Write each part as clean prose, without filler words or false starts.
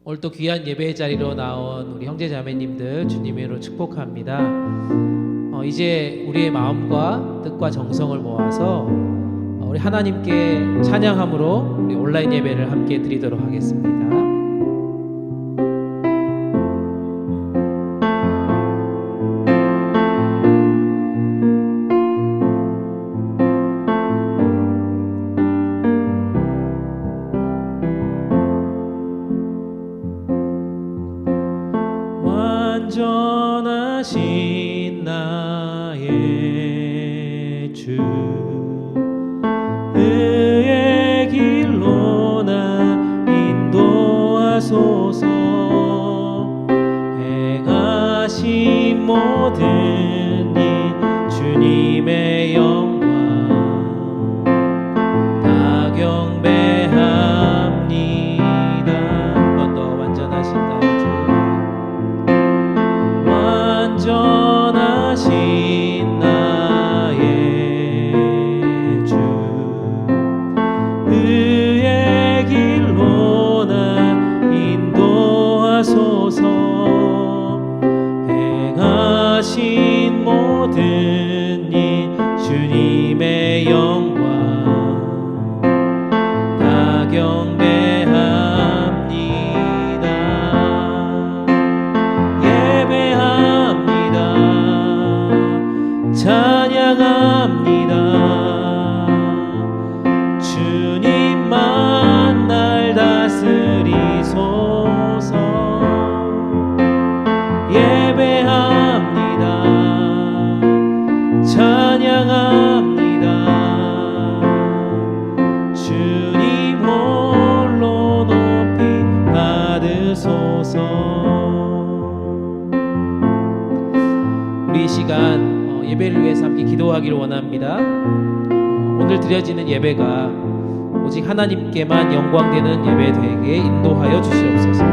오늘 또 귀한 예배의 자리로 나온 우리 형제 자매님들 주님의 이름으로 축복합니다. 이제 우리의 마음과 뜻과 정성을 모아서 우리 하나님께 찬양함으로 우리 온라인 예배를 함께 드리도록 하겠습니다. 완전하신 나의 주, 의의 길로 나 인도하소서. 행하신 모든 일 주님의 영광 다 경배합니다. 한 번 더. 완전하신 나의 주, 완전하신 나의 주, 의의 길로 나 인도하소서. 행하신 모든 일 주님의 영광 다 경배합니다. 찬양합니다. 주님만 날 다스리소서. 예배합니다. 찬양합니다. 주님 홀로 높이 받으소서. 우리 이 시간 예배를 위해서 함께 기도하기를 원합니다. 오늘 드려지는 예배가 오직 하나님께만 영광되는 예배 되게 인도하여 주시옵소서.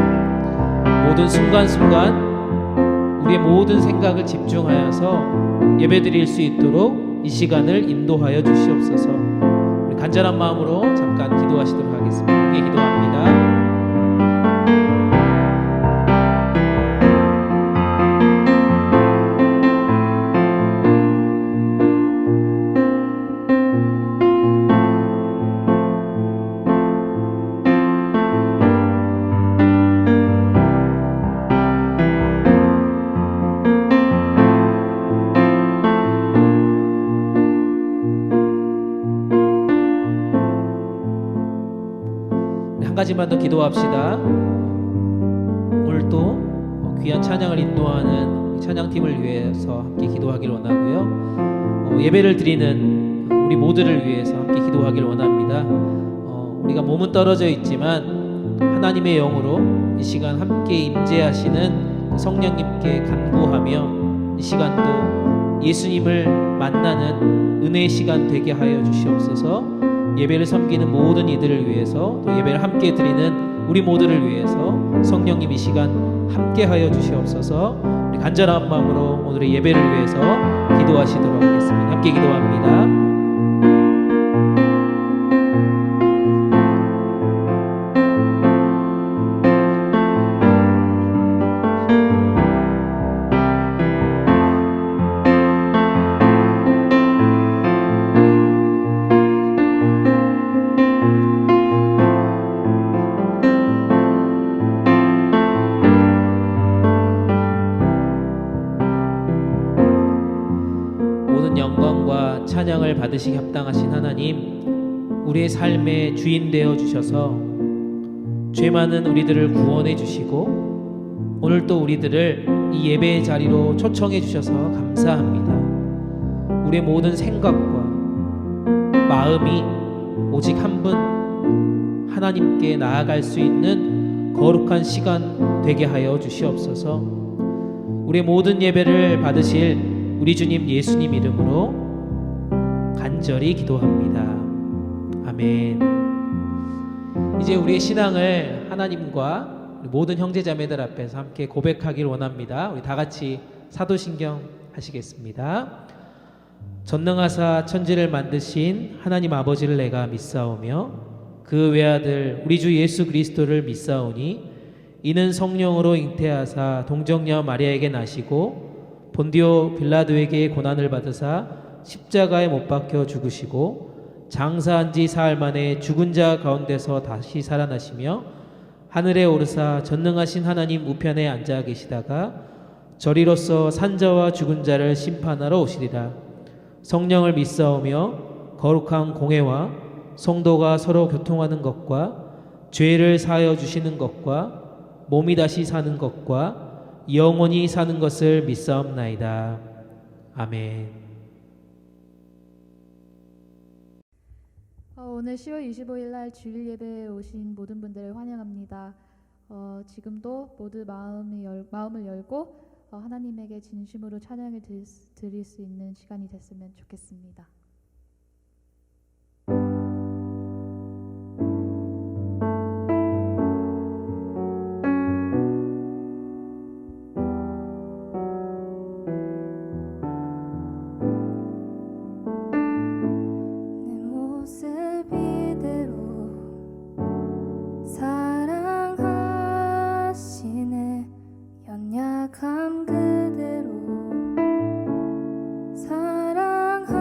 모든 순간순간 우리의 모든 생각을 집중하여서 예배 드릴 수 있도록 이 시간을 인도하여 주시옵소서. 우리 간절한 마음으로 잠깐 기도하시도록 하겠습니다. 함께 기도합니다. 한 가지만 더 기도합시다. 오늘 또 귀한 찬양을 인도하는 찬양팀을 위해서 함께 기도하기를 원하고요. 예배를 드리는 우리 모두를 위해서 함께 기도하기를 원합니다. 우리가 몸은 떨어져 있지만 하나님의 영으로 이 시간 함께 임재하시는 성령님께 간구하며 이 시간도 예수님을 만나는 은혜의 시간 되게 하여 주시옵소서. 예배를 섬기는 모든 이들을 위해서 또 예배를 함께 드리는 우리 모두를 위해서 성령님 이 시간 함께 하여 주시옵소서. 우리 간절한 마음으로 오늘의 예배를 위해서 기도하시도록 하겠습니다. 함께 기도합니다. 영광과 찬양을 받으시기 합당하신 하나님, 우리의 삶의 주인 되어 주셔서 죄 많은 우리들을 구원해 주시고 오늘 또 우리들을 이 예배의 자리로 초청해 주셔서 감사합니다. 우리의 모든 생각과 마음이 오직 한 분 하나님께 나아갈 수 있는 거룩한 시간 되게 하여 주시옵소서. 우리의 모든 예배를 받으실 우리 주님 예수님 이름으로 간절히 기도합니다. 아멘. 이제 우리의 신앙을 하나님과 우리 모든 형제자매들 앞에서 함께 고백하기를 원합니다. 우리 다 같이 사도신경 하시겠습니다. 전능하사 천지를 만드신 하나님 아버지를 내가 믿사오며 그 외아들 우리 주 예수 그리스도를 믿사오니 이는 성령으로 잉태하사 동정녀 마리아에게 나시고 본디오 빌라도에게 고난을 받으사 십자가에 못 박혀 죽으시고 장사한 지 사흘 만에 죽은 자 가운데서 다시 살아나시며 하늘에 오르사 전능하신 하나님 우편에 앉아 계시다가 저리로서 산자와 죽은 자를 심판하러 오시리라. 성령을 믿사오며 거룩한 공회와 성도가 서로 교통하는 것과 죄를 사하여 주시는 것과 몸이 다시 사는 것과 영원히 사는 것을 믿사옵나이다. 아멘. 오늘 10월 25일 날 주일 예배에 오신 모든 분들을 환영합니다. 지금도 모두 마음을 열고 하나님에게 진심으로 찬양을 드릴 수 있는 시간이 됐으면 좋겠습니다. 그대로 사랑하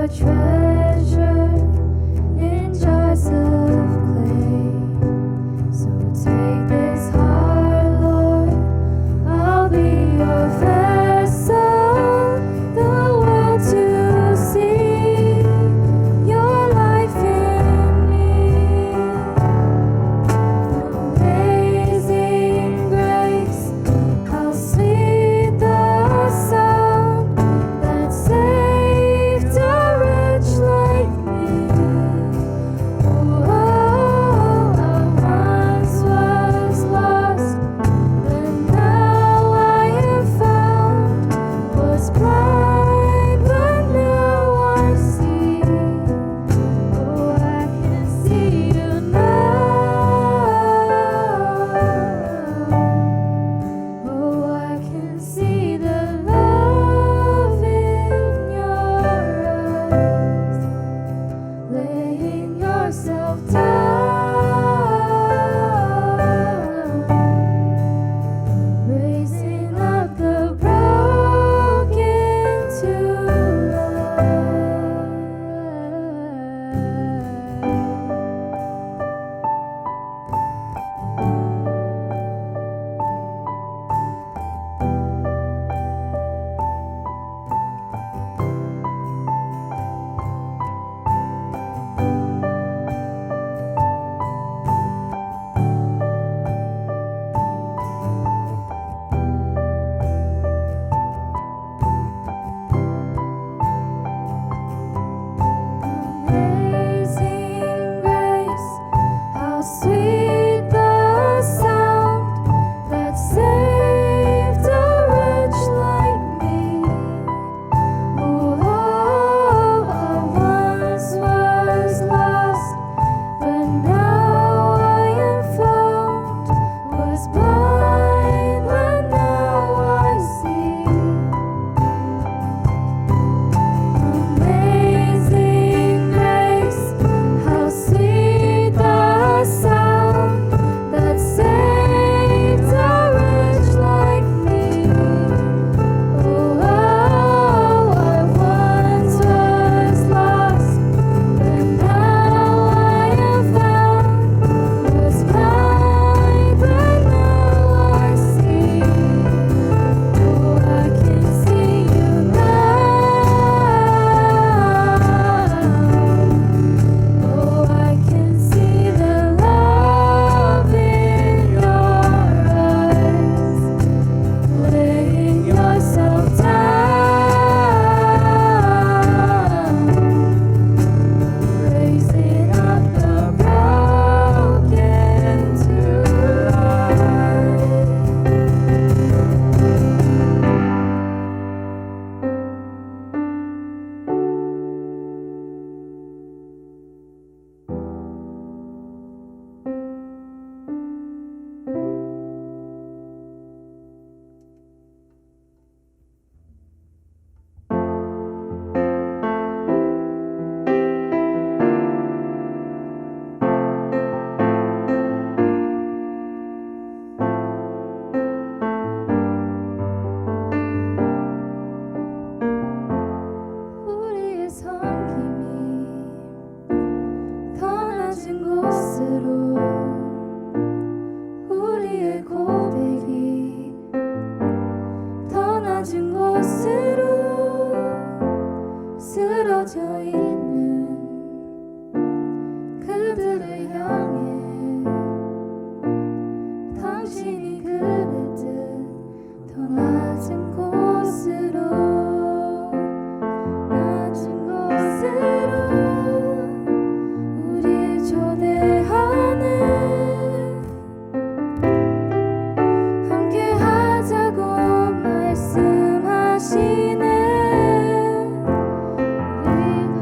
treasure in jars of clay. So take this heart, Lord, I'll be your vessel, the world to see your life in me. Amazing grace, how sweet the sound that saved a wretch like me. Oh, I once was lost, but now I am found. Was blind, but now I see. Oh, I can see you now. Oh, I can see the love in your eyes, laying yourself down, raising up the broken to life. Amazing grace, how sweet the sound that saved a wretch like me. Oh, I once was lost, but now I am found. Was blind, but now I see. Amazing grace, how sweet the sound that saved a wretch like me. Oh, I once was lost, but now I am found. Was blind, but now I see. Oh, I can see you now. Oh, I can see the love in your eyes, laying yourself down, raising up the broken to life. 우리의 섬김이 더 낮은 곳으로, 우리의 고백이 더 낮은 곳으로 쓰러져 있는 그들을 향해 당신이 그랬듯 더 낮은 곳으로, 낮은 곳으로 우리 초대하는, 함께 하자고 말씀하시네. 우리도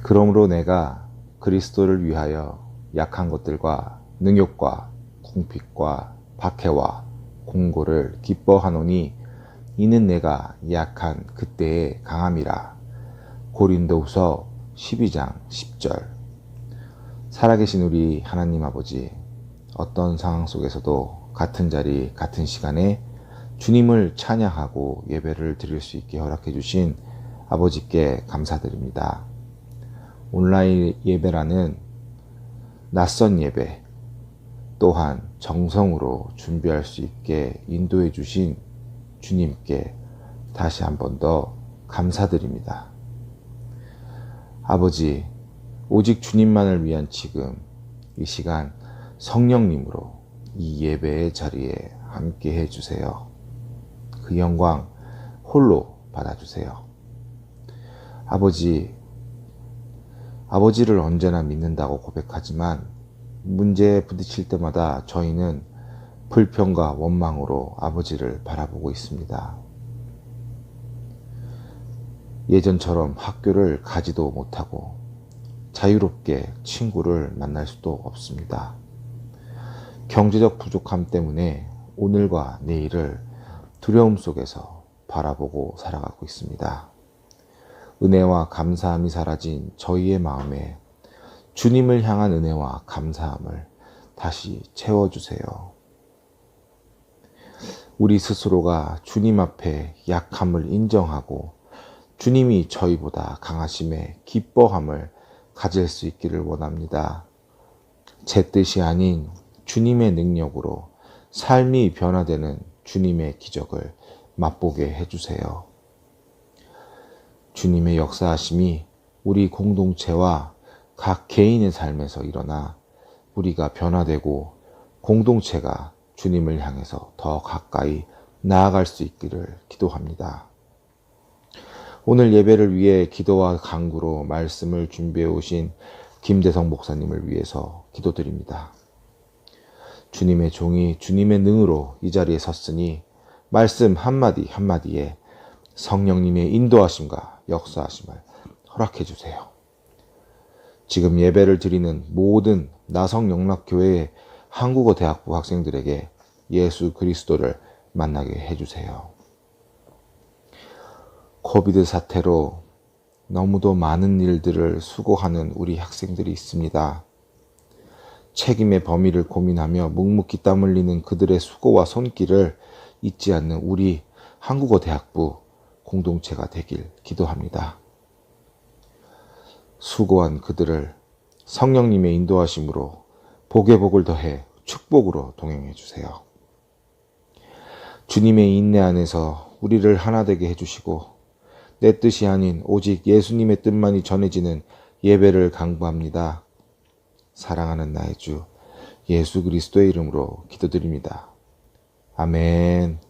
그러므로 내가 그리스도를 위하여 약한 것들과 능욕과 궁핍과 박해와 공고를 기뻐하노니 이는 내가 약한 그때의 강함이라. 고린도후서 12장 10절. 살아계신 우리 하나님 아버지, 어떤 상황 속에서도 같은 자리 같은 시간에 주님을 찬양하고 예배를 드릴 수 있게 허락해 주신 아버지께 감사드립니다. 온라인 예배라는 낯선 예배 또한 정성으로 준비할 수 있게 인도해 주신 주님께 다시 한 번 더 감사드립니다. 아버지, 오직 주님만을 위한 지금 이 시간 성령님으로 이 예배의 자리에 함께 해주세요. 그 영광 홀로 받아주세요. 아버지를 언제나 믿는다고 고백하지만 문제에 부딪힐 때마다 저희는 불평과 원망으로 아버지를 바라보고 있습니다. 예전처럼 학교를 가지도 못하고 자유롭게 친구를 만날 수도 없습니다. 경제적 부족함 때문에 오늘과 내일을 두려움 속에서 바라보고 살아가고 있습니다. 은혜와 감사함이 사라진 저희의 마음에 주님을 향한 은혜와 감사함을 다시 채워주세요. 우리 스스로가 주님 앞에 약함을 인정하고 주님이 저희보다 강하심에 기뻐함을 가질 수 있기를 원합니다. 제 뜻이 아닌 주님의 능력으로 삶이 변화되는 주님의 기적을 맛보게 해주세요. 주님의 역사하심이 우리 공동체와 각 개인의 삶에서 일어나 우리가 변화되고 공동체가 주님을 향해서 더 가까이 나아갈 수 있기를 기도합니다. 오늘 예배를 위해 기도와 간구로 말씀을 준비해 오신 김대성 목사님을 위해서 기도드립니다. 주님의 종이 주님의 능으로 이 자리에 섰으니 말씀 한마디 한마디에 성령님의 인도하심과 역사하심을 허락해 주세요. 지금 예배를 드리는 모든 나성영락교회의 한국어 대학부 학생들에게 예수 그리스도를 만나게 해주세요. 코비드 사태로 너무도 많은 일들을 수고하는 우리 학생들이 있습니다. 책임의 범위를 고민하며 묵묵히 땀 흘리는 그들의 수고와 손길을 잊지 않는 우리 한국어 대학부 공동체가 되길 기도합니다. 수고한 그들을 성령님의 인도하심으로 복에 복을 더해 축복으로 동행해 주세요. 주님의 인내 안에서 우리를 하나 되게 해주시고 내 뜻이 아닌 오직 예수님의 뜻만이 전해지는 예배를 강구합니다. 사랑하는 나의 주 예수 그리스도의 이름으로 기도드립니다. 아멘.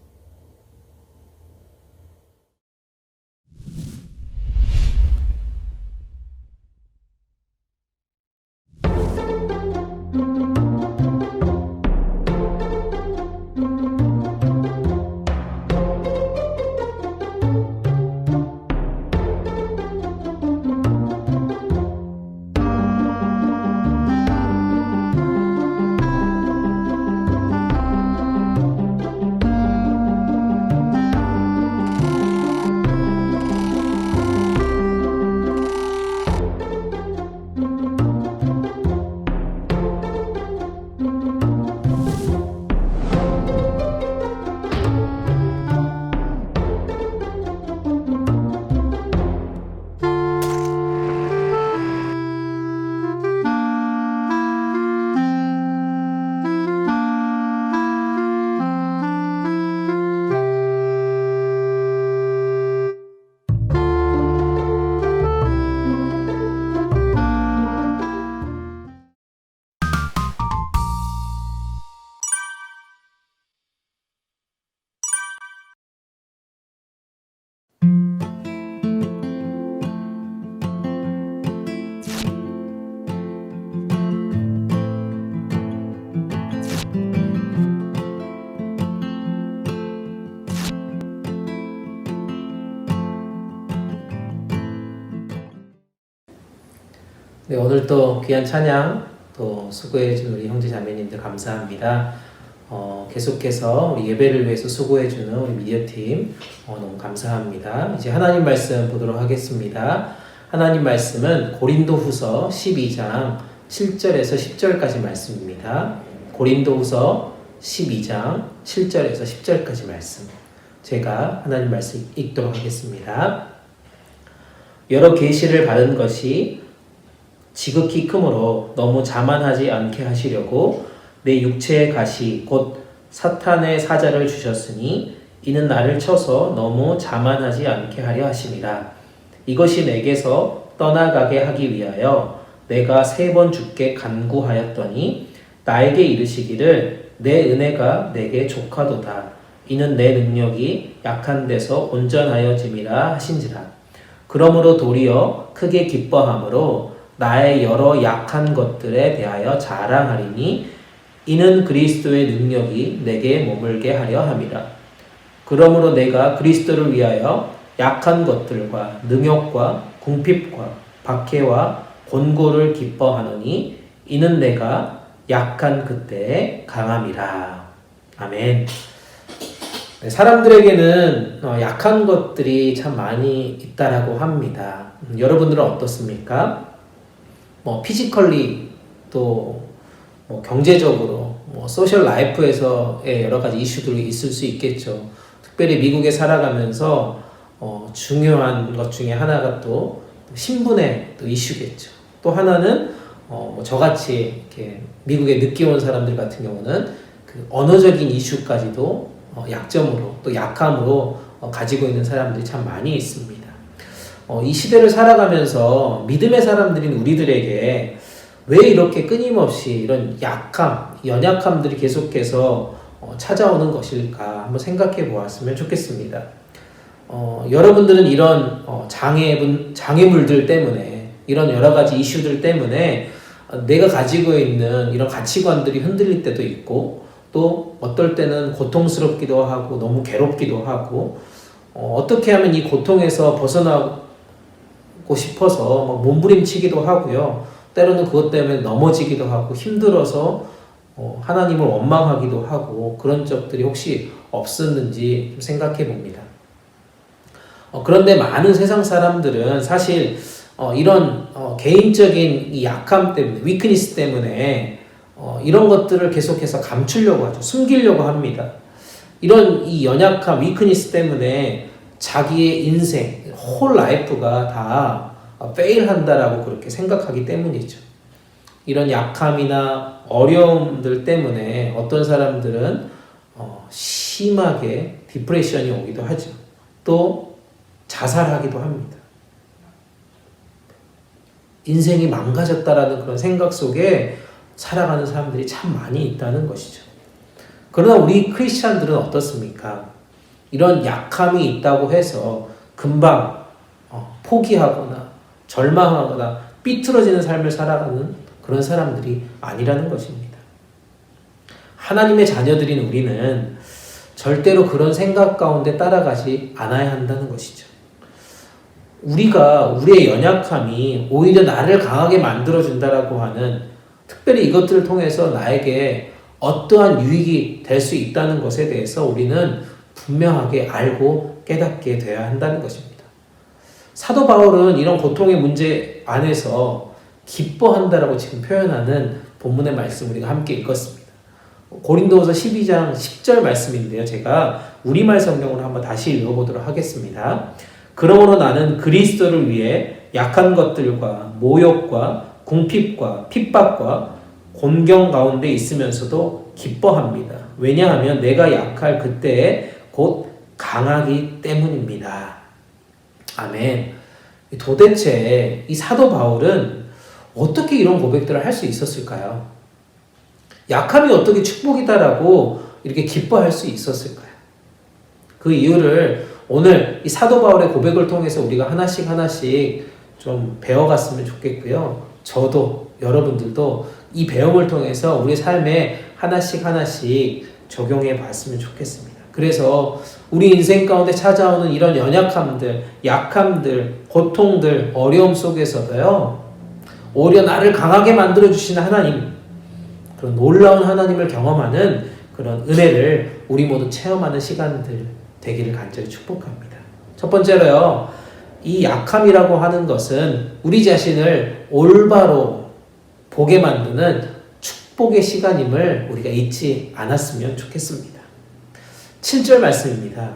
네, 오늘 또 귀한 찬양 또 수고해준 우리 형제 자매님들 감사합니다. 계속해서 우리 예배를 위해서 수고해주는 우리 미디어팀 너무 감사합니다. 이제 하나님 말씀 보도록 하겠습니다. 하나님 말씀은 고린도후서 12장 7절에서 10절까지 말씀입니다. 고린도후서 12장 7절에서 10절까지 말씀. 제가 하나님 말씀 읽도록 하겠습니다. 여러 계시를 받은 것이 지극히 크므로 너무 자만하지 않게 하시려고 내 육체의 가시 곧 사탄의 사자를 주셨으니 이는 나를 쳐서 너무 자만하지 않게 하려 하심이라. 이것이 내게서 떠나가게 하기 위하여 내가 3번 주께 간구하였더니 나에게 이르시기를 내 은혜가 내게 족하도다. 이는 내 능력이 약한 데서 온전하여짐이라 하신지라. 그러므로 도리어 크게 기뻐함으로 나의 여러 약한 것들에 대하여 자랑하리니 이는 그리스도의 능력이 내게 머물게 하려 함이라. 그러므로 내가 그리스도를 위하여 약한 것들과 능욕과 궁핍과 박해와 곤고를 기뻐하노니 이는 내가 약한 그때에 강함이라. 아멘. 네, 사람들에게는 약한 것들이 참 많이 있다라고 합니다. 여러분들은 어떻습니까? 피지컬리 또 경제적으로 소셜 라이프에서의 여러 가지 이슈들이 있을 수 있겠죠. 특별히 미국에 살아가면서 중요한 것 중에 하나가 또 신분의 또 이슈겠죠. 또 하나는 저같이 이렇게 미국에 늦게 온 사람들 같은 경우는 그 언어적인 이슈까지도 약점으로 또 약함으로 가지고 있는 사람들이 참 많이 있습니다. 이 시대를 살아가면서 믿음의 사람들인 우리들에게 왜 이렇게 끊임없이 이런 약함, 연약함들이 계속해서 찾아오는 것일까 한번 생각해 보았으면 좋겠습니다. 여러분들은 이런 장애물들 때문에 이런 여러 가지 이슈들 때문에 내가 가지고 있는 이런 가치관들이 흔들릴 때도 있고 또 어떨 때는 고통스럽기도 하고 너무 괴롭기도 하고 어떻게 하면 이 고통에서 벗어나고 싶어서 막 몸부림치기도 하고요. 때로는 그것 때문에 넘어지기도 하고 힘들어서 하나님을 원망하기도 하고 그런 적들이 혹시 없었는지 좀 생각해 봅니다. 그런데 많은 세상 사람들은 사실 이런 개인적인 이 약함 때문에 위크니스 때문에 이런 것들을 계속해서 감추려고 하죠. 숨기려고 합니다. 이런 이 연약함, 위크니스 때문에 자기의 인생, 홀 라이프가 다 페일한다라고 그렇게 생각하기 때문이죠. 이런 약함이나 어려움들 때문에 어떤 사람들은 심하게 디프레션이 오기도 하죠. 또 자살하기도 합니다. 인생이 망가졌다라는 그런 생각 속에 살아가는 사람들이 참 많이 있다는 것이죠. 그러나 우리 크리스찬들은 어떻습니까? 이런 약함이 있다고 해서 금방 포기하거나 절망하거나 삐뚤어지는 삶을 살아가는 그런 사람들이 아니라는 것입니다. 하나님의 자녀들인 우리는 절대로 그런 생각 가운데 따라가지 않아야 한다는 것이죠. 우리가 우리의 연약함이 오히려 나를 강하게 만들어준다라고 하는 특별히 이것들을 통해서 나에게 어떠한 유익이 될 수 있다는 것에 대해서 우리는 분명하게 알고 깨닫게 되어야 한다는 것입니다. 사도 바울은 이런 고통의 문제 안에서 기뻐한다라고 지금 표현하는 본문의 말씀 우리가 함께 읽었습니다. 고린도후서 12장 10절 말씀인데요. 제가 우리말 성경으로 한번 다시 읽어보도록 하겠습니다. 그러므로 나는 그리스도를 위해 약한 것들과 모욕과 궁핍과 핍박과 곤경 가운데 있으면서도 기뻐합니다. 왜냐하면 내가 약할 그때에 곧 강하기 때문입니다. 아멘. 도대체 이 사도 바울은 어떻게 이런 고백들을 할 수 있었을까요? 약함이 어떻게 축복이다라고 이렇게 기뻐할 수 있었을까요? 그 이유를 오늘 이 사도 바울의 고백을 통해서 우리가 하나씩 좀 배워갔으면 좋겠고요. 저도 여러분들도 이 배움을 통해서 우리 삶에 하나씩 적용해 봤으면 좋겠습니다. 그래서 우리 인생 가운데 찾아오는 이런 연약함들, 약함들, 고통들, 어려움 속에서도요, 오히려 나를 강하게 만들어 주시는 하나님, 그런 놀라운 하나님을 경험하는 그런 은혜를 우리 모두 체험하는 시간들 되기를 간절히 축복합니다. 첫 번째로요, 이 약함이라고 하는 것은 우리 자신을 올바로 보게 만드는 축복의 시간임을 우리가 잊지 않았으면 좋겠습니다. 7절 말씀입니다.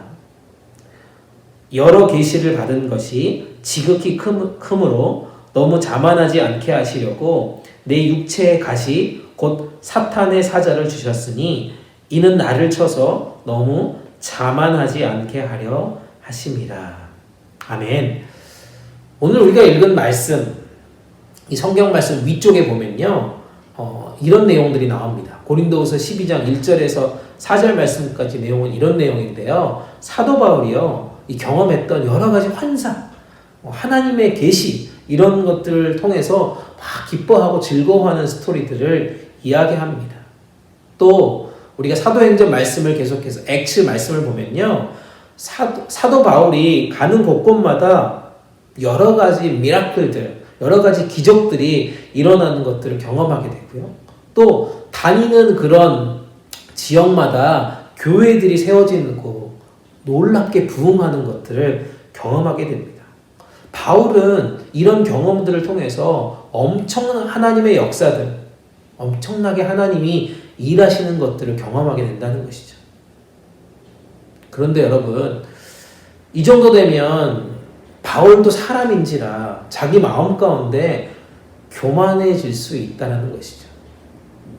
여러 계시를 받은 것이 지극히 크므로 너무 자만하지 않게 하시려고 내 육체의 가시 곧 사탄의 사자를 주셨으니 이는 나를 쳐서 너무 자만하지 않게 하려 하심이라. 아멘. 오늘 우리가 읽은 말씀, 이 성경 말씀 위쪽에 보면요, 이런 내용들이 나옵니다. 고린도후서 12장 1절에서 4절 말씀까지 내용은 이런 내용인데요. 사도 바울이요, 이 경험했던 여러 가지 환상, 하나님의 계시, 이런 것들을 통해서 막 기뻐하고 즐거워하는 스토리들을 이야기합니다. 또 우리가 사도행전 말씀을 계속해서 액츠 말씀을 보면요, 사도 바울이 가는 곳곳마다 여러 가지 미라클들, 여러 가지 기적들이 일어나는 것들을 경험하게 되고요. 또 다니는 그런 지역마다 교회들이 세워지고 놀랍게 부흥하는 것들을 경험하게 됩니다. 바울은 이런 경험들을 통해서 엄청난 하나님의 역사들, 엄청나게 하나님이 일하시는 것들을 경험하게 된다는 것이죠. 그런데 여러분, 이 정도 되면 바울도 사람인지라 자기 마음 가운데 교만해질 수 있다는 것이죠.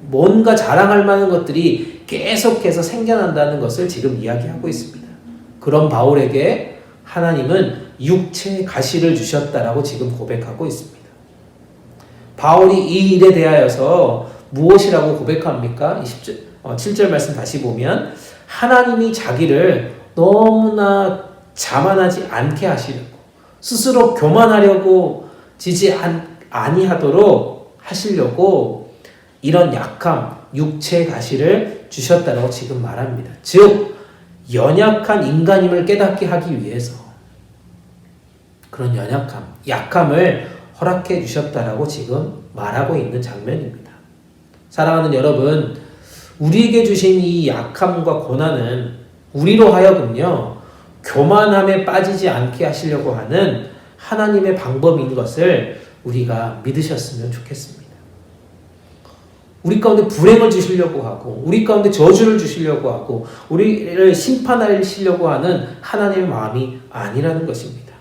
뭔가 자랑할 만한 것들이 계속해서 생겨난다는 것을 지금 이야기하고 있습니다. 그런 바울에게 하나님은 육체의 가시를 주셨다라고 지금 고백하고 있습니다. 바울이 이 일에 대하여서 무엇이라고 고백합니까? 7절 말씀 다시 보면 하나님이 자기를 너무나 자만하지 않게 하시려고, 스스로 교만하려고 지지 아니하도록 하시려고 이런 약함, 육체의 가시를 주셨다라고 지금 말합니다. 즉 연약한 인간임을 깨닫게 하기 위해서 그런 약함을 허락해 주셨다라고 지금 말하고 있는 장면입니다. 사랑하는 여러분, 우리에게 주신 이 약함과 고난은 우리로 하여금요, 교만함에 빠지지 않게 하시려고 하는 하나님의 방법인 것을 우리가 믿으셨으면 좋겠습니다. 우리 가운데 불행을 주시려고 하고, 우리 가운데 저주를 주시려고 하고, 우리를 심판하시려고 하는 하나님의 마음이 아니라는 것입니다.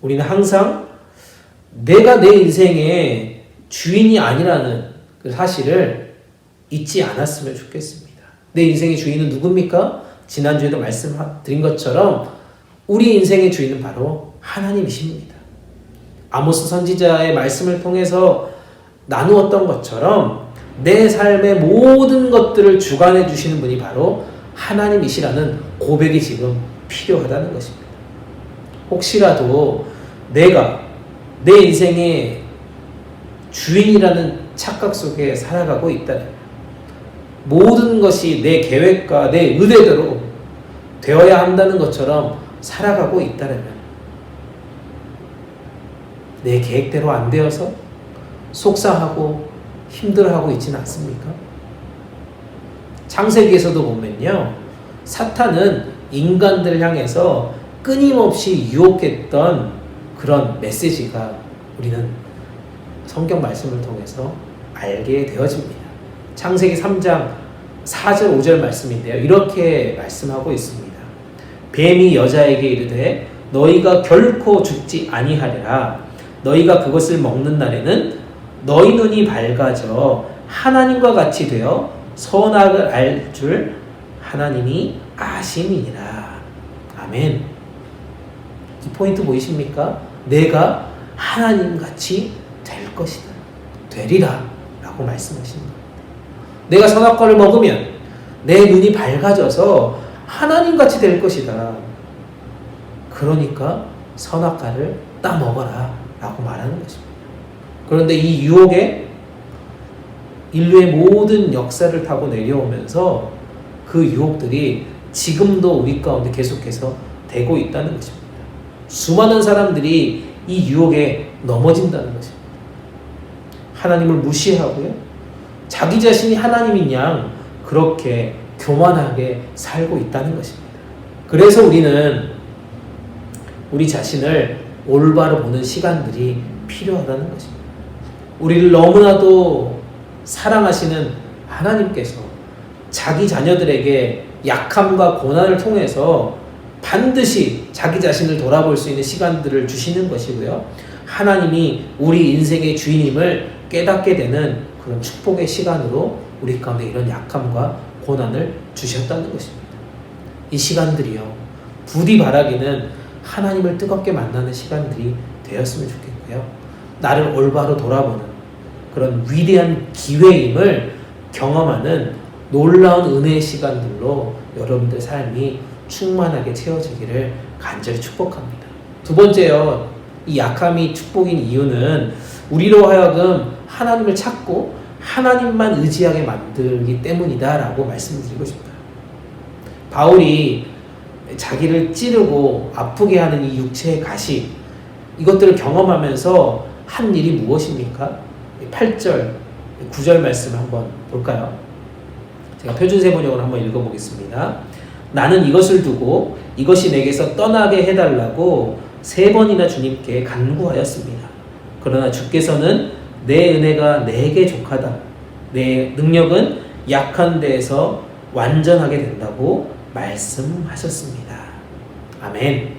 우리는 항상 내가 내 인생의 주인이 아니라는 그 사실을 잊지 않았으면 좋겠습니다. 내 인생의 주인은 누굽니까? 지난주에도 말씀드린 것처럼 우리 인생의 주인은 바로 하나님이십니다. 아모스 선지자의 말씀을 통해서 나누었던 것처럼 내 삶의 모든 것들을 주관해 주시는 분이 바로 하나님이시라는 고백이 지금 필요하다는 것입니다. 혹시라도 내가 내 인생의 주인이라는 착각 속에 살아가고 있다면, 모든 것이 내 계획과 내 의대대로 되어야 한다는 것처럼 살아가고 있다면, 내 계획대로 안 되어서 속상하고 힘들어하고 있지는 않습니까? 창세기에서도 보면요, 사탄은 인간들을 향해서 끊임없이 유혹했던 그런 메시지가 우리는 성경 말씀을 통해서 알게 되어집니다. 창세기 3장 4절 5절 말씀인데요, 이렇게 말씀하고 있습니다. 뱀이 여자에게 이르되 너희가 결코 죽지 아니하리라. 너희가 그것을 먹는 날에는 너희 눈이 밝아져 하나님과 같이 되어 선악을 알 줄 하나님이 아심이니라. 아멘. 이 포인트 보이십니까? 내가 하나님같이 될 것이다, 되리라 라고 말씀하시는 겁니다. 내가 선악과를 먹으면 내 눈이 밝아져서 하나님같이 될 것이다. 그러니까 선악과를 따먹어라 라고 말하는 것입니다. 그런데 이 유혹에 인류의 모든 역사를 타고 내려오면서 그 유혹들이 지금도 우리 가운데 계속해서 되고 있다는 것입니다. 수많은 사람들이 이 유혹에 넘어진다는 것입니다. 하나님을 무시하고요. 자기 자신이 하나님인 양 그렇게 교만하게 살고 있다는 것입니다. 그래서 우리는 우리 자신을 올바로 보는 시간들이 필요하다는 것입니다. 우리를 너무나도 사랑하시는 하나님께서 자기 자녀들에게 약함과 고난을 통해서 반드시 자기 자신을 돌아볼 수 있는 시간들을 주시는 것이고요. 하나님이 우리 인생의 주인임을 깨닫게 되는 그런 축복의 시간으로 우리 가운데 이런 약함과 고난을 주셨다는 것입니다. 이 시간들이요, 부디 바라기는 하나님을 뜨겁게 만나는 시간들이 되었으면 좋겠고요. 나를 올바로 돌아보는 그런 위대한 기회임을 경험하는 놀라운 은혜의 시간들로 여러분들 삶이 충만하게 채워지기를 간절히 축복합니다. 두 번째요, 이 약함이 축복인 이유는 우리로 하여금 하나님을 찾고 하나님만 의지하게 만들기 때문이다라고 말씀드리고 싶어요. 바울이 자기를 찌르고 아프게 하는 이 육체의 가시, 이것들을 경험하면서 한 일이 무엇입니까? 8절, 9절 말씀을 한번 볼까요? 제가 표준세 번역으로 한번 읽어보겠습니다. 나는 이것을 두고 이것이 내게서 떠나게 해달라고 3번이나 주님께 간구하였습니다. 그러나 주께서는 내 은혜가 내게 족하다, 내 능력은 약한 데에서 완전하게 된다고 말씀하셨습니다. 아멘.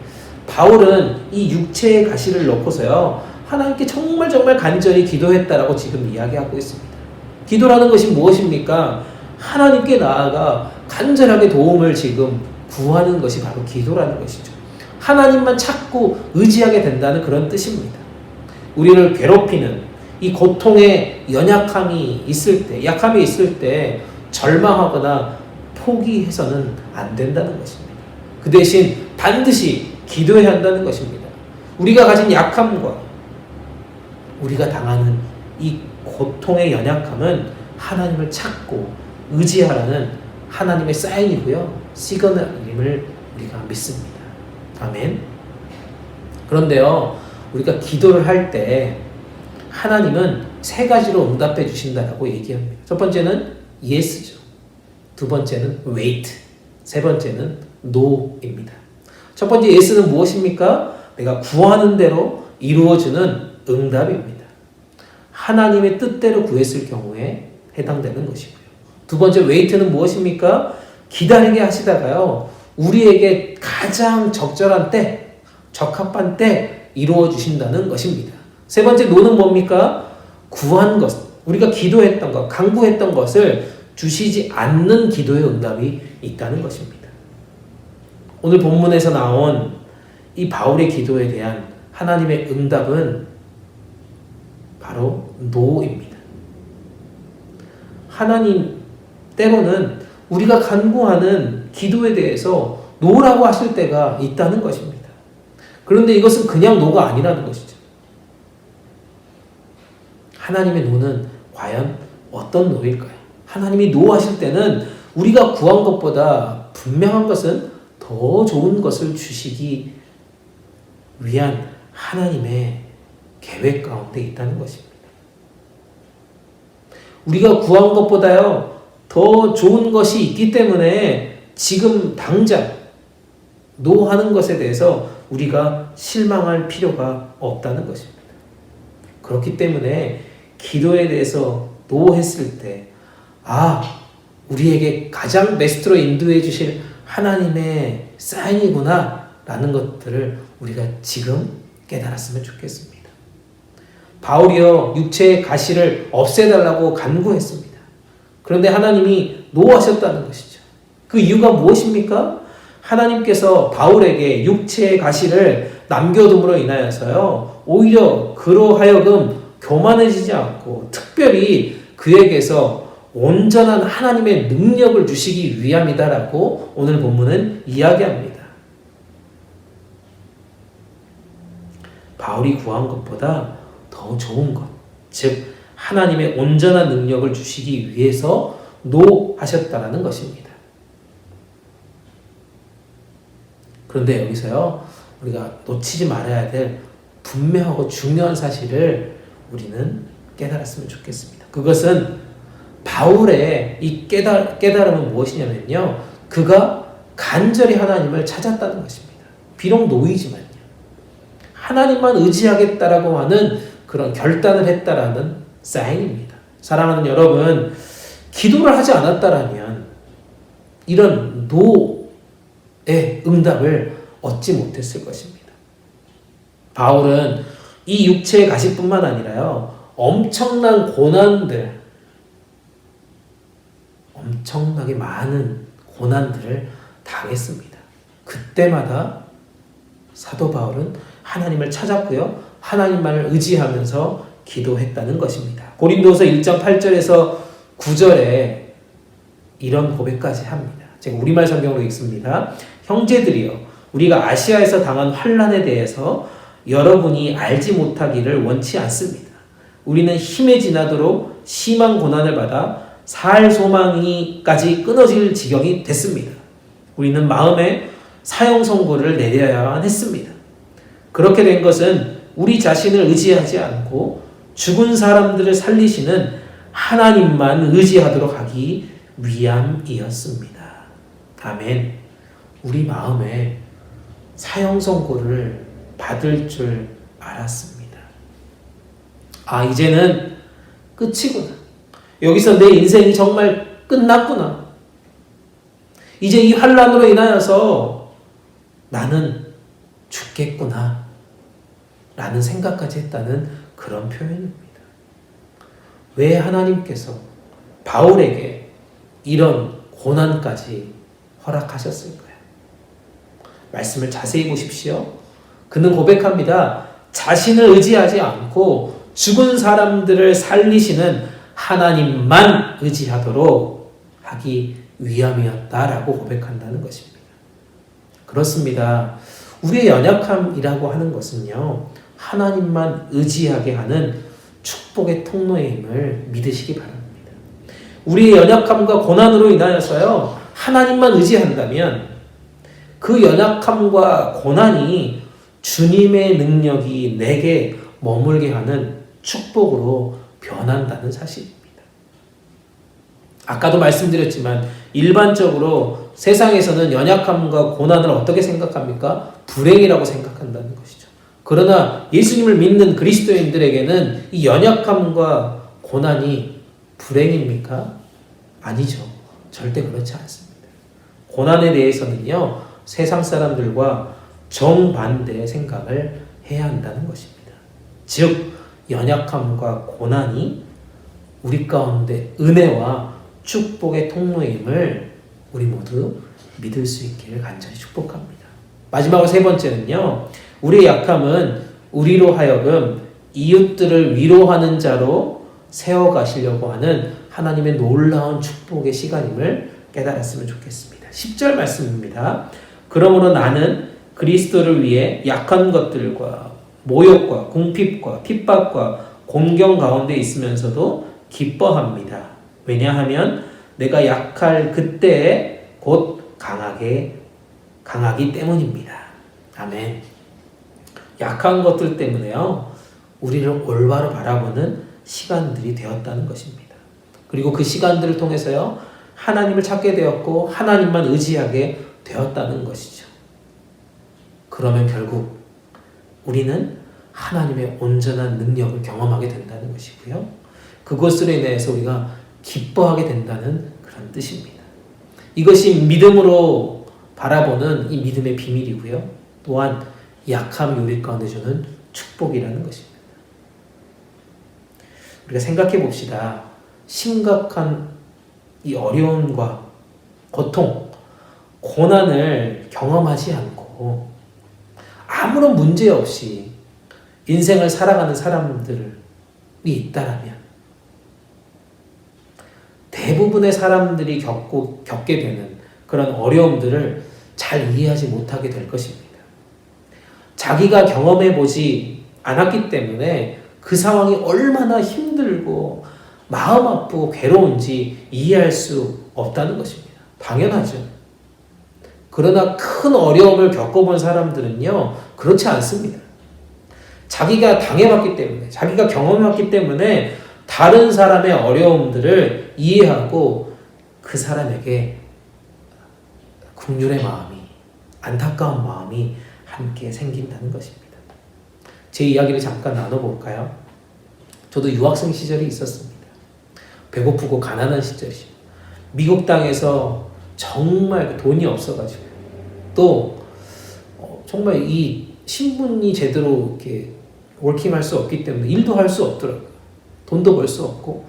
바울은 이 육체의 가시를 놓고서요, 하나님께 정말 간절히 기도했다라고 지금 이야기하고 있습니다. 기도라는 것이 무엇입니까? 하나님께 나아가 간절하게 도움을 지금 구하는 것이 바로 기도라는 것이죠. 하나님만 찾고 의지하게 된다는 그런 뜻입니다. 우리를 괴롭히는 이 고통의 연약함이 있을 때, 약함이 있을 때 절망하거나 포기해서는 안 된다는 것입니다. 그 대신 반드시 기도해야 한다는 것입니다. 우리가 가진 약함과 우리가 당하는 이 고통의 연약함은 하나님을 찾고 의지하라는 하나님의 사인이고요, 시그널임을 우리가 믿습니다. 아멘. 그런데요, 우리가 기도를 할 때 하나님은 3가지로 응답해 주신다라고 얘기합니다. 첫 번째는 yes죠. 두 번째는 wait. 세 번째는 no입니다. 첫 번째 yes는 무엇입니까? 내가 구하는 대로 이루어주는 응답입니다. 하나님의 뜻대로 구했을 경우에 해당되는 것이고요. 두 번째 wait는 무엇입니까? 기다리게 하시다가요, 우리에게 가장 적절한 때, 적합한 때 이루어 주신다는 것입니다. 세 번째 no는 뭡니까? 구한 것, 우리가 기도했던 것, 간구했던 것을 주시지 않는 기도의 응답이 있다는 것입니다. 오늘 본문에서 나온 이 바울의 기도에 대한 하나님의 응답은 바로 no입니다. 하나님 때로는 우리가 간구하는 기도에 대해서 no라고 하실 때가 있다는 것입니다. 그런데 이것은 그냥 no가 아니라는 것이죠. 하나님의 no는 과연 어떤 no일까요? 하나님이 no 하실 때는 우리가 구한 것보다 분명한 것은 더 좋은 것을 주시기 위한 하나님의 계획 가운데 있다는 것입니다. 우리가 구한 것보다요, 더 좋은 것이 있기 때문에 지금 당장 no 하는 것에 대해서 우리가 실망할 필요가 없다는 것입니다. 그렇기 때문에 기도에 대해서 no 했을 때, 우리에게 가장 베스트로 인도해 주실 하나님의 사인이구나 라는 것들을 우리가 지금 깨달았으면 좋겠습니다. 바울이요, 육체의 가시를 없애달라고 간구했습니다. 그런데 하나님이 no 하셨다는 것이죠. 그 이유가 무엇입니까? 하나님께서 바울에게 육체의 가시를 남겨둠으로 인하여서요, 오히려 그로 하여금 교만해지지 않고 특별히 그에게서 온전한 하나님의 능력을 주시기 위함이다라고 오늘 본문은 이야기합니다. 바울이 구한 것보다 더 좋은 것, 즉 하나님의 온전한 능력을 주시기 위해서 no 하셨다라는 것입니다. 그런데 여기서요, 우리가 놓치지 말아야 될 분명하고 중요한 사실을 우리는 깨달았으면 좋겠습니다. 그것은 바울의 이 깨달음은 무엇이냐면요. 그가 간절히 하나님을 찾았다는 것입니다. 비록 노이지만요. 하나님만 의지하겠다라고 하는 그런 결단을 했다라는 사인입니다. 사랑하는 여러분, 기도를 하지 않았다라면 이런 노의 응답을 얻지 못했을 것입니다. 바울은 이 육체의 가시뿐만 아니라요, 엄청난 고난들, 엄청나게 많은 고난들을 당했습니다. 그때마다 사도 바울은 하나님을 찾았고요, 하나님만을 의지하면서 기도했다는 것입니다. 고린도서 1장 8절에서 9절에 이런 고백까지 합니다. 제가 우리말 성경으로 읽습니다. 형제들이여, 우리가 아시아에서 당한 환난에 대해서 여러분이 알지 못하기를 원치 않습니다. 우리는 힘에 지나도록 심한 고난을 받아 살 소망이까지 끊어질 지경이 됐습니다. 우리는 마음에 사형 선고를 내려야만 했습니다. 그렇게 된 것은 우리 자신을 의지하지 않고 죽은 사람들을 살리시는 하나님만 의지하도록 하기 위함이었습니다. 아멘. 우리 마음에 사형 선고를 받을 줄 알았습니다. 아, 이제는 끝이구나. 여기서 내 인생이 정말 끝났구나. 이제 이 환난으로 인하여서 나는 죽겠구나 라는 생각까지 했다는 그런 표현입니다. 왜 하나님께서 바울에게 이런 고난까지 허락하셨을까요? 말씀을 자세히 보십시오. 그는 고백합니다. 자신을 의지하지 않고 죽은 사람들을 살리시는 하나님만 의지하도록 하기 위함이었다라고 고백한다는 것입니다. 그렇습니다. 우리의 연약함이라고 하는 것은요, 하나님만 의지하게 하는 축복의 통로의 힘을 믿으시기 바랍니다. 우리의 연약함과 고난으로 인하여서요, 하나님만 의지한다면 그 연약함과 고난이 주님의 능력이 내게 머물게 하는 축복으로 변한다는 사실입니다. 아까도 말씀드렸지만 일반적으로 세상에서는 연약함과 고난을 어떻게 생각합니까? 불행이라고 생각한다는 것이죠. 그러나 예수님을 믿는 그리스도인들에게는 이 연약함과 고난이 불행입니까? 아니죠. 절대 그렇지 않습니다. 고난에 대해서는요, 세상 사람들과 정반대의 생각을 해야 한다는 것입니다. 즉, 연약함과 고난이 우리 가운데 은혜와 축복의 통로임을 우리 모두 믿을 수 있기를 간절히 축복합니다. 마지막으로 세 번째는요, 우리의 약함은 우리로 하여금 이웃들을 위로하는 자로 세워가시려고 하는 하나님의 놀라운 축복의 시간임을 깨달았으면 좋겠습니다. 10절 말씀입니다. 그러므로 나는 그리스도를 위해 약한 것들과 모욕과 궁핍과 핍박과 공경 가운데 있으면서도 기뻐합니다. 왜냐하면 내가 약할 그때에 곧 강하기 때문입니다. 아멘. 약한 것들 때문에요, 우리를 올바로 바라보는 시간들이 되었다는 것입니다. 그리고 그 시간들을 통해서요, 하나님을 찾게 되었고 하나님만 의지하게 되었다는 것이죠. 그러면 결국 우리는 하나님의 온전한 능력을 경험하게 된다는 것이고요, 그것으로 인해서 우리가 기뻐하게 된다는 그런 뜻입니다. 이것이 믿음으로 바라보는 이 믿음의 비밀이고요, 또한 약함이 우리 가운데 주는 축복이라는 것입니다. 우리가 생각해 봅시다. 심각한 이 어려움과 고통, 고난을 경험하지 않고 아무런 문제 없이 인생을 살아가는 사람들이 있다라면 대부분의 사람들이 겪게 되는 그런 어려움들을 잘 이해하지 못하게 될 것입니다. 자기가 경험해보지 않았기 때문에 그 상황이 얼마나 힘들고 마음 아프고 괴로운지 이해할 수 없다는 것입니다. 당연하죠. 그러나 큰 어려움을 겪어본 사람들은요, 그렇지 않습니다. 자기가 당해봤기 때문에, 자기가 경험해봤기 때문에 다른 사람의 어려움들을 이해하고 그 사람에게 긍휼의 마음이, 안타까운 마음이 함께 생긴다는 것입니다. 제 이야기를 잠깐 나눠볼까요? 저도 유학생 시절이 있었습니다. 배고프고 가난한 시절이죠. 미국 땅에서 정말 돈이 없어가지고 또 정말 이 신분이 제대로 이렇게 워킹할 수 없기 때문에 일도 할 수 없더라고요. 돈도 벌 수 없고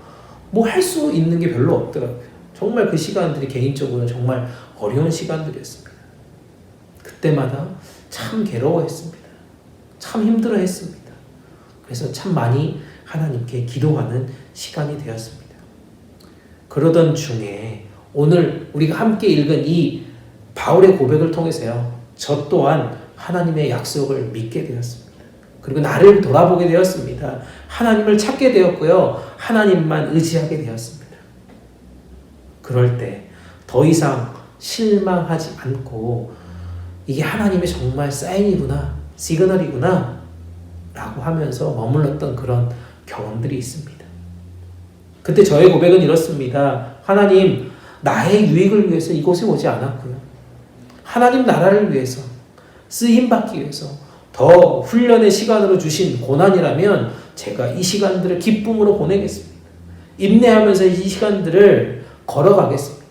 뭐 할 수 있는 게 별로 없더라고요. 정말 그 시간들이 개인적으로는 정말 어려운 시간들이었습니다. 그때마다 참 괴로워했습니다. 참 힘들어했습니다. 그래서 참 많이 하나님께 기도하는 시간이 되었습니다. 그러던 중에 오늘 우리가 함께 읽은 이 바울의 고백을 통해서요, 저 또한 하나님의 약속을 믿게 되었습니다. 그리고 나를 돌아보게 되었습니다. 하나님을 찾게 되었고요, 하나님만 의지하게 되었습니다. 그럴 때 더 이상 실망하지 않고 이게 하나님의 정말 사인이구나, 시그널이구나 라고 하면서 머물렀던 그런 경험들이 있습니다. 그때 저의 고백은 이렇습니다. 하나님, 나의 유익을 위해서 이곳에 오지 않았고요, 하나님 나라를 위해서 쓰임받기 위해서 더 훈련의 시간으로 주신 고난이라면 제가 이 시간들을 기쁨으로 보내겠습니다. 인내하면서 이 시간들을 걸어가겠습니다.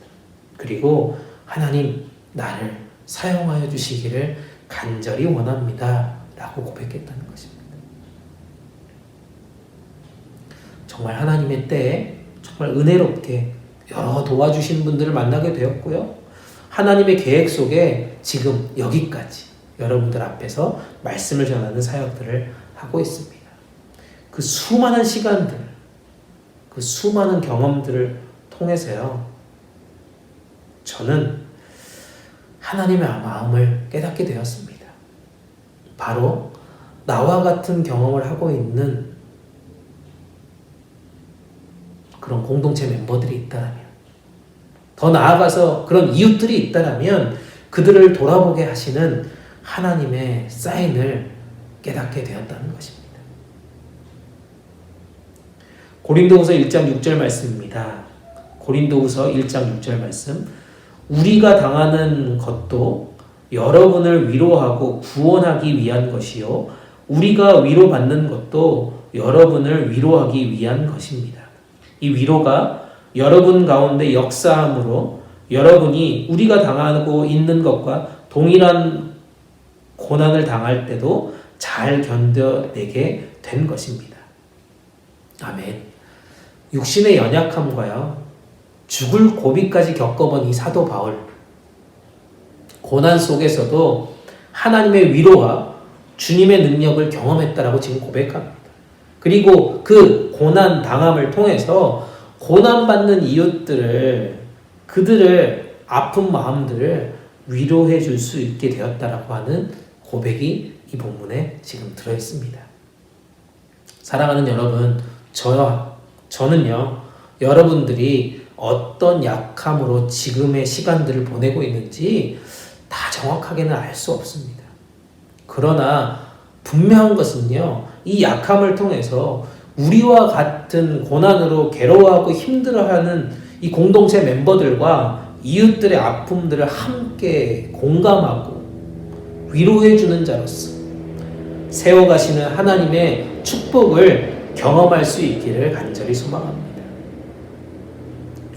그리고 하나님, 나를 사용하여 주시기를 간절히 원합니다 라고 고백했다는 것입니다. 정말 하나님의 때에 정말 은혜롭게 여러 도와주신 분들을 만나게 되었고요, 하나님의 계획 속에 지금 여기까지 여러분들 앞에서 말씀을 전하는 사역들을 하고 있습니다. 그 수많은 시간들, 그 수많은 경험들을 통해서요, 저는 하나님의 마음을 깨닫게 되었습니다. 바로 나와 같은 경험을 하고 있는 그런 공동체 멤버들이 있다면, 더 나아가서 그런 이웃들이 있다면 그들을 돌아보게 하시는 하나님의 사인을 깨닫게 되었다는 것입니다. 고린도후서 1장 6절 말씀입니다. 고린도후서 1장 6절 말씀. 우리가 당하는 것도 여러분을 위로하고 구원하기 위한 것이요, 우리가 위로받는 것도 여러분을 위로하기 위한 것입니다. 이 위로가 여러분 가운데 역사함으로 여러분이 우리가 당하고 있는 것과 동일한 고난을 당할 때도 잘 견뎌내게 된 것입니다. 아멘. 육신의 연약함과요, 죽을 고비까지 겪어본 이 사도 바울, 고난 속에서도 하나님의 위로와 주님의 능력을 경험했다라고 지금 고백합니다. 그리고 그 고난 당함을 통해서 고난받는 이웃들을, 그들을 아픈 마음들을 위로해 줄 수 있게 되었다라고 하는 고백이 이 본문에 지금 들어있습니다. 사랑하는 여러분, 저는요, 여러분들이 어떤 약함으로 지금의 시간들을 보내고 있는지 다 정확하게는 알 수 없습니다. 그러나 분명한 것은요, 이 약함을 통해서 우리와 같은 고난으로 괴로워하고 힘들어하는 이 공동체 멤버들과 이웃들의 아픔들을 함께 공감하고 위로해주는 자로서 세워가시는 하나님의 축복을 경험할 수 있기를 간절히 소망합니다.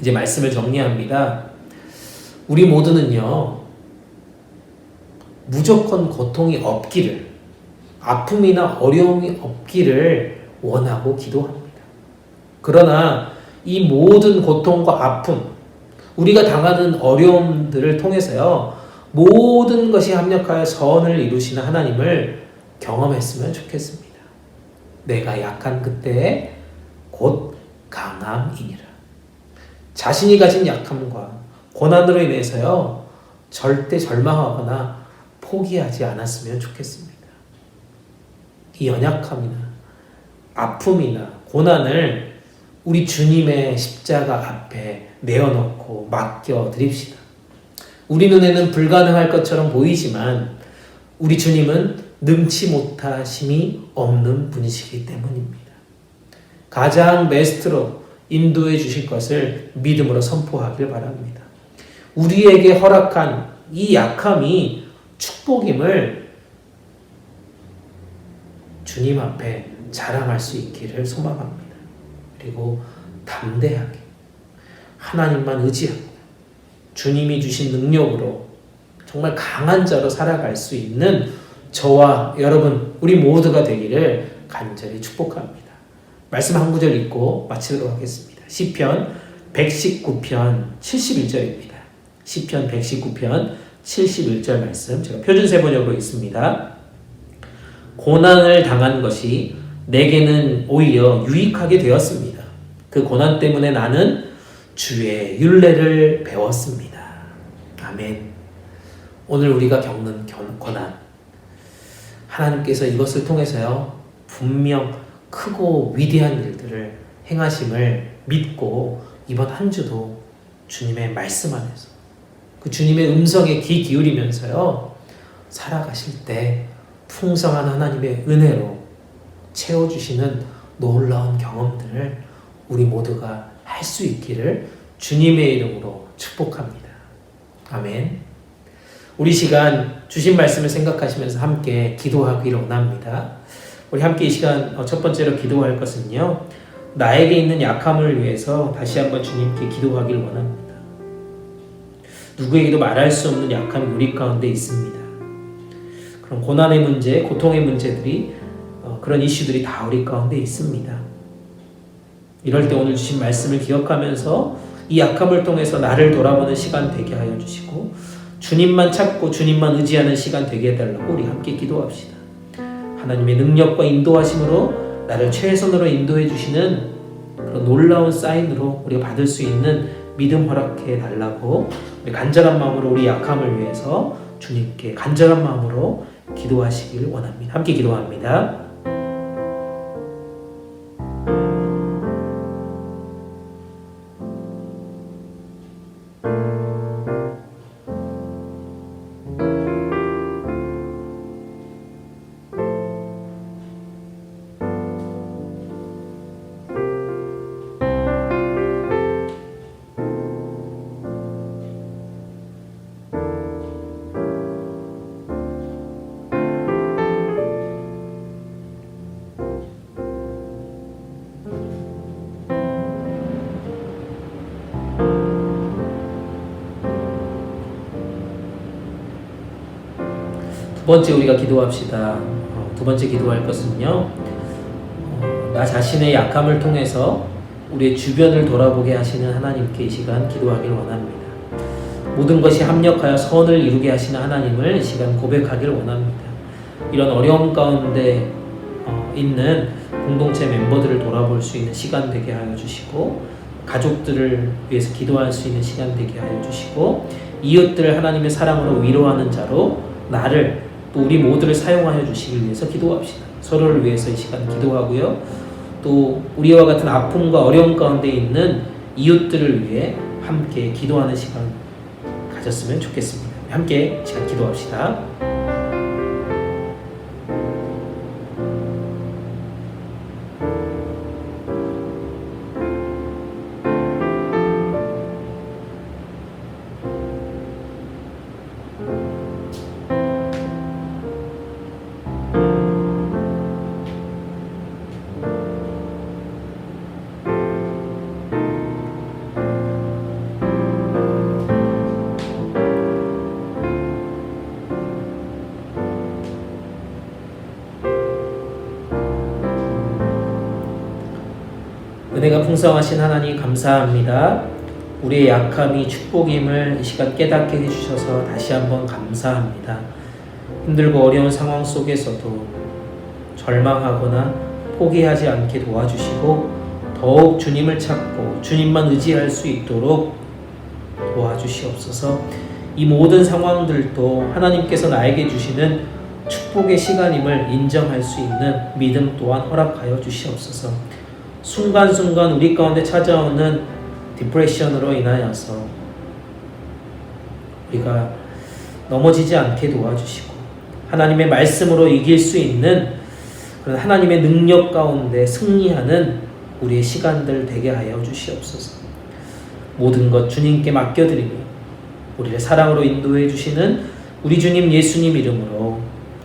이제 말씀을 정리합니다. 우리 모두는요, 무조건 고통이 없기를, 아픔이나 어려움이 없기를 원하고 기도합니다. 그러나 이 모든 고통과 아픔, 우리가 당하는 어려움들을 통해서요, 모든 것이 합력하여 선을 이루시는 하나님을 경험했으면 좋겠습니다. 내가 약한 그때에 곧 강함이니라. 자신이 가진 약함과 고난으로 인해서요, 절대 절망하거나 포기하지 않았으면 좋겠습니다. 이 연약함이나 아픔이나 고난을 우리 주님의 십자가 앞에 내어놓고 맡겨드립시다. 우리 눈에는 불가능할 것처럼 보이지만 우리 주님은 능치 못하심이 없는 분이시기 때문입니다. 가장 베스트로 인도해 주실 것을 믿음으로 선포하길 바랍니다. 우리에게 허락한 이 약함이 축복임을 주님 앞에 자랑할 수 있기를 소망합니다. 그리고 담대하게 하나님만 의지하고 주님이 주신 능력으로 정말 강한 자로 살아갈 수 있는 저와 여러분 우리 모두가 되기를 간절히 축복합니다. 말씀 한 구절 읽고 마치도록 하겠습니다. 시편 119편 71절입니다. 시편 119편 71절 말씀 제가 표준세 번역으로 읽습니다. 고난을 당한 것이 내게는 오히려 유익하게 되었습니다. 그 고난 때문에 나는 주의 율례를 배웠습니다. 아멘. 오늘 우리가 겪는 고난, 하나님께서 이것을 통해서요 분명 크고 위대한 일들을 행하심을 믿고 이번 한 주도 주님의 말씀 안에서 그 주님의 음성에 귀 기울이면서요 살아가실 때 풍성한 하나님의 은혜로 채워주시는 놀라운 경험들을 우리 모두가 할 수 있기를 주님의 이름으로 축복합니다. 아멘. 우리 시간 주신 말씀을 생각하시면서 함께 기도하기를 원합니다. 우리 함께 이 시간 첫 번째로 기도할 것은요, 나에게 있는 약함을 위해서 다시 한번 주님께 기도하기를 원합니다. 누구에게도 말할 수 없는 약함이 우리 가운데 있습니다. 그런 고난의 문제, 고통의 문제들이 그런 이슈들이 다 우리 가운데 있습니다. 이럴 때 오늘 주신 말씀을 기억하면서 이 약함을 통해서 나를 돌아보는 시간 되게 하여 주시고 주님만 찾고 주님만 의지하는 시간 되게 해달라고 우리 함께 기도합시다. 하나님의 능력과 인도하심으로 나를 최선으로 인도해 주시는 그런 놀라운 사인으로 우리가 받을 수 있는 믿음 허락해 달라고 우리 간절한 마음으로 우리 약함을 위해서 주님께 간절한 마음으로 기도하시길 원합니다. 함께 기도합니다. 두 번째 우리가 기도합시다. 두 번째 기도할 것은요, 나 자신의 약함을 통해서 우리의 주변을 돌아보게 하시는 하나님께 이 시간 기도하기를 원합니다. 모든 것이 합력하여 선을 이루게 하시는 하나님을 이 시간 고백하기를 원합니다. 이런 어려움 가운데 있는 공동체 멤버들을 돌아볼 수 있는 시간 되게 하여 주시고, 가족들을 위해서 기도할 수 있는 시간 되게 하여 주시고, 이웃들을 하나님의 사랑으로 위로하는 자로 나를 또 우리 모두를 사용하여 주시기 위해서 기도합시다. 서로를 위해서 이 시간 기도하고요. 또 우리와 같은 아픔과 어려움 가운데 있는 이웃들을 위해 함께 기도하는 시간 가졌으면 좋겠습니다. 함께 이 시간 기도합시다. 은혜가 풍성하신 하나님 감사합니다. 우리의 약함이 축복임을 이 시간 깨닫게 해주셔서 다시 한번 감사합니다. 힘들고 어려운 상황 속에서도 절망하거나 포기하지 않게 도와주시고 더욱 주님을 찾고 주님만 의지할 수 있도록 도와주시옵소서. 이 모든 상황들도 하나님께서 나에게 주시는 축복의 시간임을 인정할 수 있는 믿음 또한 허락하여 주시옵소서. 순간순간 우리 가운데 찾아오는 디프레션으로 인하여서 우리가 넘어지지 않게 도와주시고 하나님의 말씀으로 이길 수 있는 그런 하나님의 능력 가운데 승리하는 우리의 시간들 되게 하여 주시옵소서. 모든 것 주님께 맡겨드리며 우리를 사랑으로 인도해 주시는 우리 주님 예수님 이름으로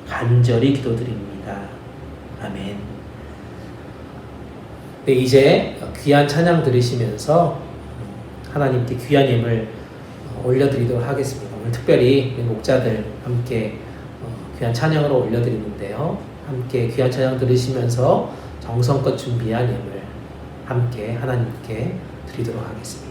간절히 기도드립니다. 아멘. 네, 이제 귀한 찬양 들으시면서 하나님께 귀한 예물 올려드리도록 하겠습니다. 오늘 특별히 목자들 함께 귀한 찬양으로 올려드리는데요. 함께 귀한 찬양 들으시면서 정성껏 준비한 예물 함께 하나님께 드리도록 하겠습니다.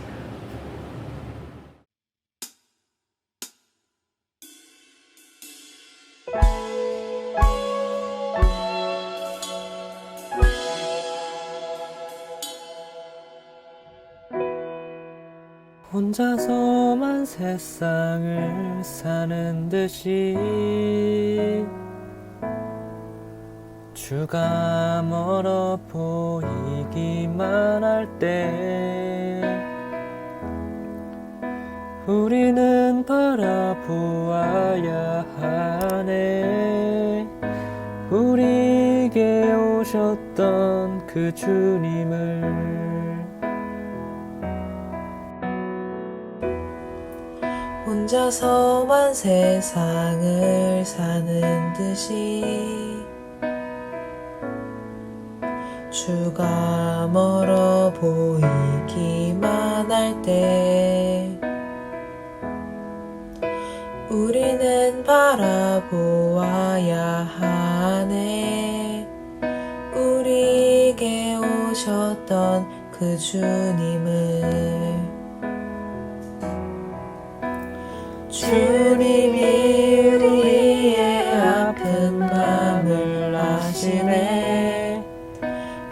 혼자서만 세상을 사는 듯이 주가 멀어 보이기만 할 때 우리는 바라보아야 하네. 우리에게 오셨던 그 주님을 혼자서만 세상을 사는 듯이 주가 멀어 보이기만 할 때 우리는 바라보아야 하네. 우리에게 오셨던 그 주님을 주님이 우리의 아픈 마음을 아시네.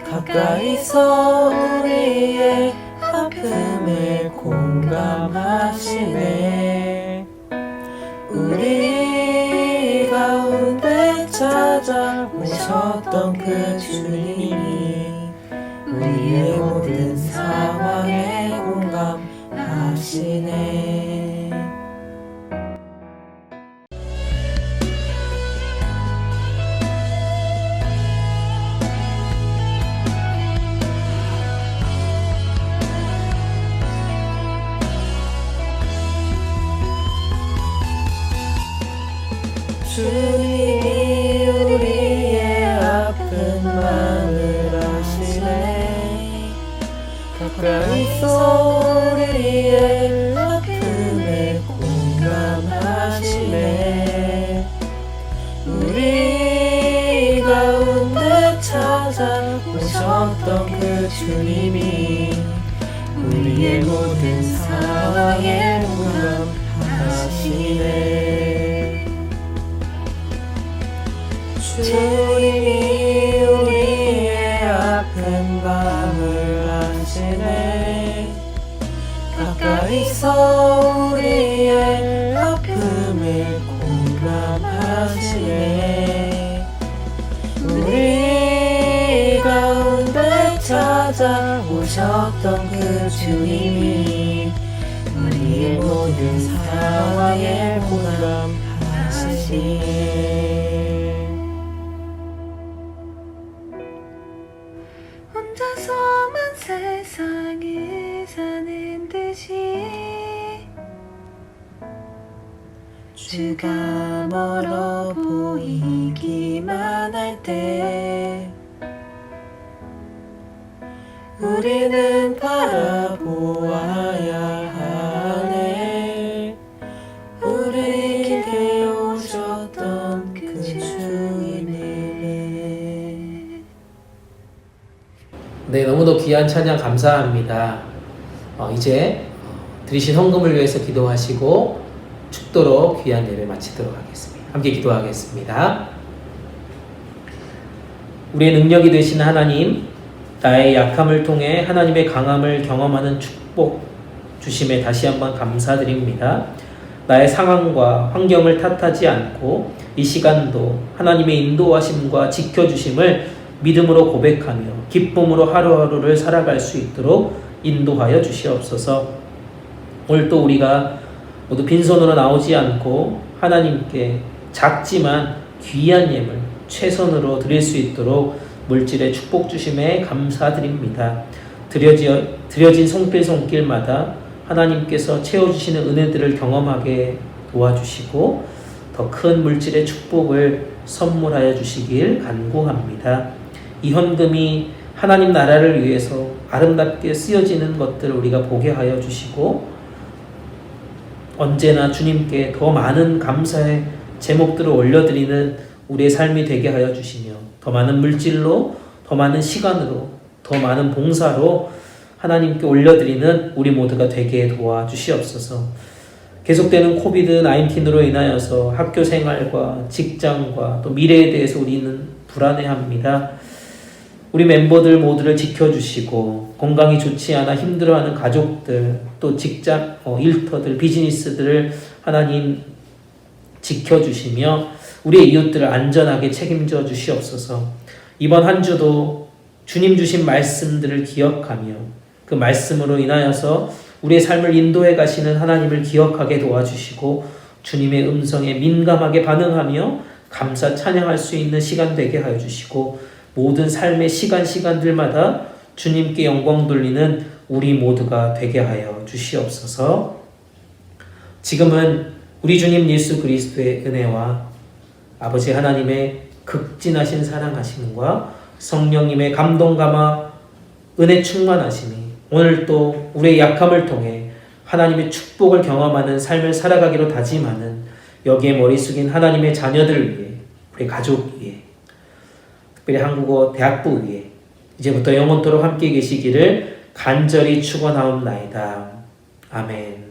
가까이서 우리의 아픔을 공감하시네. 우리 가운데 찾아오셨던 그 주님이 우리의 모든 상황에 공감하시네. 주님이 우리의 아픈 마음을 아시네. 가까이서 우리의 아픔을 공감하시네. 우리 가운데 찾아오셨던 그 주님이 우리의 모든 상황에 공감하시네. 주님이 우리의 아픈 마음을 아시네. 가까이서 우리의 아픔을 공감하시네. 우리 가운데 찾아오셨던 그 주님이 우리의 모든 상황에 공감하시네. 혼자서만 세상을 사는 듯이 주가 멀어 보이기만 할 때 우리는 바라보아야 하네. 우리에게 오셨던 그 주님을. 네, 너무도 귀한 찬양 감사합니다. 이제 드리신 헌금을 위해서 기도하시고 축도로 귀한 예배 마치도록 하겠습니다. 함께 기도하겠습니다. 우리의 능력이 되신 하나님, 나의 약함을 통해 하나님의 강함을 경험하는 축복 주심에 다시 한번 감사드립니다. 나의 상황과 환경을 탓하지 않고 이 시간도 하나님의 인도하심과 지켜주심을 믿음으로 고백하며 기쁨으로 하루하루를 살아갈 수 있도록 인도하여 주시옵소서. 오늘 또 우리가 모두 빈손으로 나오지 않고 하나님께 작지만 귀한 예물 최선으로 드릴 수 있도록 물질의 축복 주심에 감사드립니다. 드려진 손길마다 하나님께서 채워주시는 은혜들을 경험하게 도와주시고 더 큰 물질의 축복을 선물하여 주시길 간구합니다. 이 현금이 하나님 나라를 위해서 아름답게 쓰여지는 것들을 우리가 보게 하여 주시고 언제나 주님께 더 많은 감사의 제목들을 올려드리는 우리의 삶이 되게 하여 주시며 더 많은 물질로, 더 많은 시간으로, 더 많은 봉사로 하나님께 올려드리는 우리 모두가 되게 도와주시옵소서. 계속되는 코비드-19으로 인하여서 학교 생활과 직장과 또 미래에 대해서 우리는 불안해합니다. 우리 멤버들 모두를 지켜주시고 건강이 좋지 않아 힘들어하는 가족들 또 직장, 일터들, 비즈니스들을 하나님 지켜주시며 우리의 이웃들을 안전하게 책임져 주시옵소서. 이번 한 주도 주님 주신 말씀들을 기억하며 그 말씀으로 인하여서 우리의 삶을 인도해 가시는 하나님을 기억하게 도와주시고 주님의 음성에 민감하게 반응하며 감사 찬양할 수 있는 시간 되게 하여 주시고 모든 삶의 시간들마다 주님께 영광 돌리는 우리 모두가 되게 하여 주시옵소서. 지금은 우리 주님 예수 그리스도의 은혜와 아버지 하나님의 극진하신 사랑하심과 성령님의 감동 감화 은혜 충만하심이 오늘 또 우리의 약함을 통해 하나님의 축복을 경험하는 삶을 살아가기로 다짐하는 여기에 머리 숙인 하나님의 자녀들 위해 우리 가족 위해 특별히 한국어 대학부 위해 이제부터 영원토록 함께 계시기를 간절히 축원하옵나이다. 아멘.